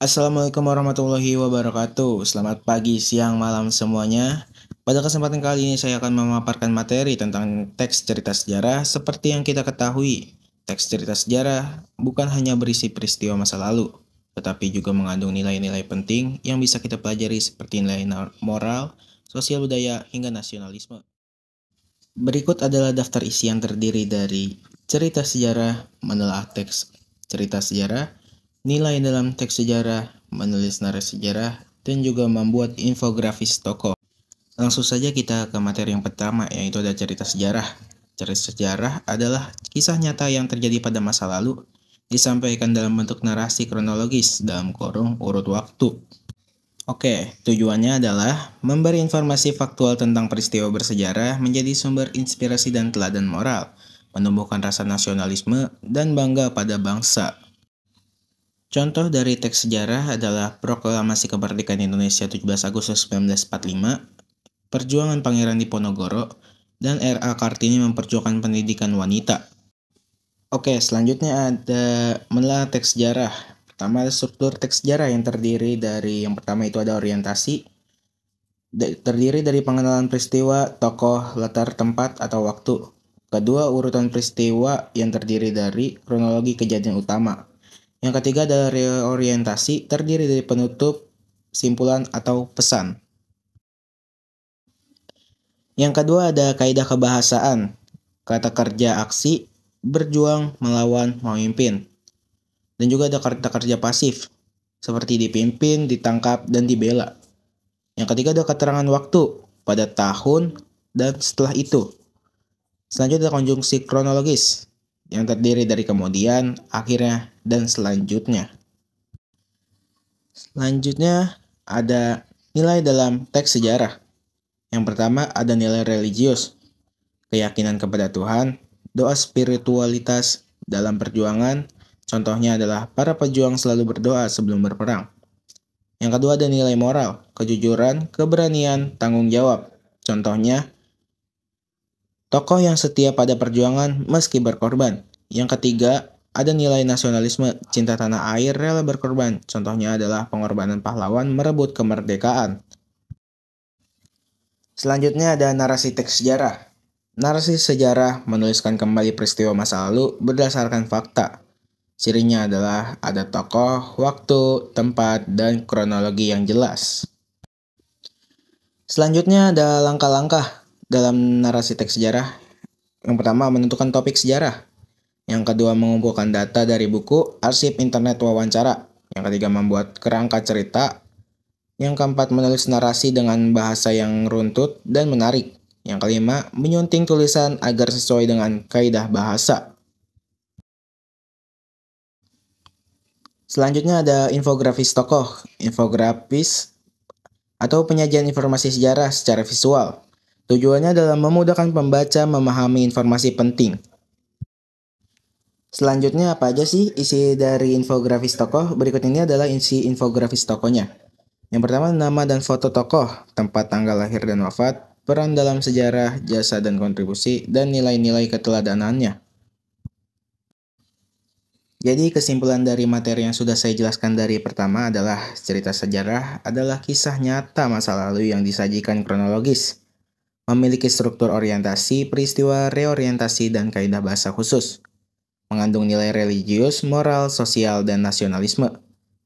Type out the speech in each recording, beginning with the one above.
Assalamualaikum warahmatullahi wabarakatuh. Selamat pagi, siang, malam semuanya. Pada kesempatan kali ini saya akan memaparkan materi tentang teks cerita sejarah. Seperti yang kita ketahui, teks cerita sejarah bukan hanya berisi peristiwa masa lalu, tetapi juga mengandung nilai-nilai penting yang bisa kita pelajari seperti nilai moral, sosial budaya, hingga nasionalisme. Berikut adalah daftar isi yang terdiri dari cerita sejarah, menelaah teks cerita sejarah, nilai dalam teks sejarah, menulis narasi sejarah, dan juga membuat infografis tokoh. Langsung saja kita ke materi yang pertama, yaitu ada cerita sejarah. Cerita sejarah adalah kisah nyata yang terjadi pada masa lalu, disampaikan dalam bentuk narasi kronologis dalam kurung urut waktu. Oke, tujuannya adalah memberi informasi faktual tentang peristiwa bersejarah menjadi sumber inspirasi dan teladan moral, menumbuhkan rasa nasionalisme dan bangga pada bangsa. Contoh dari teks sejarah adalah Proklamasi Kemerdekaan Indonesia 17 Agustus 1945, Perjuangan Pangeran Diponegoro, dan R.A. Kartini memperjuangkan pendidikan wanita. Oke, selanjutnya ada menelaah teks sejarah. Pertama ada struktur teks sejarah yang terdiri dari yang pertama itu ada orientasi, terdiri dari pengenalan peristiwa, tokoh, latar tempat atau waktu. Kedua, urutan peristiwa yang terdiri dari kronologi kejadian utama. Yang ketiga adalah reorientasi, terdiri dari penutup, simpulan atau pesan. Yang kedua ada kaidah kebahasaan, kata kerja aksi, berjuang, melawan, memimpin. Dan juga ada kata kerja pasif, seperti dipimpin, ditangkap, dan dibela. Yang ketiga ada keterangan waktu, pada tahun, dan setelah itu. Selanjutnya ada konjungsi kronologis, yang terdiri dari kemudian, akhirnya, dan selanjutnya. Selanjutnya ada nilai dalam teks sejarah. Yang pertama ada nilai religius, keyakinan kepada Tuhan, doa spiritualitas dalam perjuangan. Contohnya adalah para pejuang selalu berdoa sebelum berperang. Yang kedua ada nilai moral, kejujuran, keberanian, tanggung jawab. Contohnya, tokoh yang setia pada perjuangan meski berkorban. Yang ketiga ada nilai nasionalisme, cinta tanah air, rela berkorban. Contohnya adalah pengorbanan pahlawan merebut kemerdekaan. Selanjutnya ada narasi teks sejarah. Narasi sejarah menuliskan kembali peristiwa masa lalu berdasarkan fakta. Cirinya adalah ada tokoh, waktu, tempat, dan kronologi yang jelas. Selanjutnya ada langkah-langkah dalam narasi teks sejarah. Yang pertama menentukan topik sejarah. Yang kedua mengumpulkan data dari buku, arsip, internet, wawancara. Yang ketiga membuat kerangka cerita. Yang keempat menulis narasi dengan bahasa yang runtut dan menarik. Yang kelima menyunting tulisan agar sesuai dengan kaidah bahasa. Selanjutnya ada infografis tokoh. Infografis atau penyajian informasi sejarah secara visual. Tujuannya adalah memudahkan pembaca memahami informasi penting. Selanjutnya apa aja sih isi dari infografis tokoh? Berikut ini adalah isi infografis tokohnya. Yang pertama nama dan foto tokoh, tempat tanggal lahir dan wafat, peran dalam sejarah, jasa dan kontribusi, dan nilai-nilai keteladanannya. Jadi kesimpulan dari materi yang sudah saya jelaskan dari pertama adalah cerita sejarah adalah kisah nyata masa lalu yang disajikan kronologis, memiliki struktur orientasi, peristiwa, reorientasi, dan kaidah bahasa khusus, mengandung nilai religius, moral, sosial, dan nasionalisme,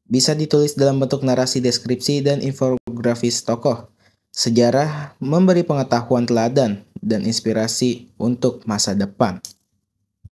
bisa ditulis dalam bentuk narasi deskripsi dan infografis tokoh. Sejarah memberi pengetahuan teladan dan inspirasi untuk masa depan.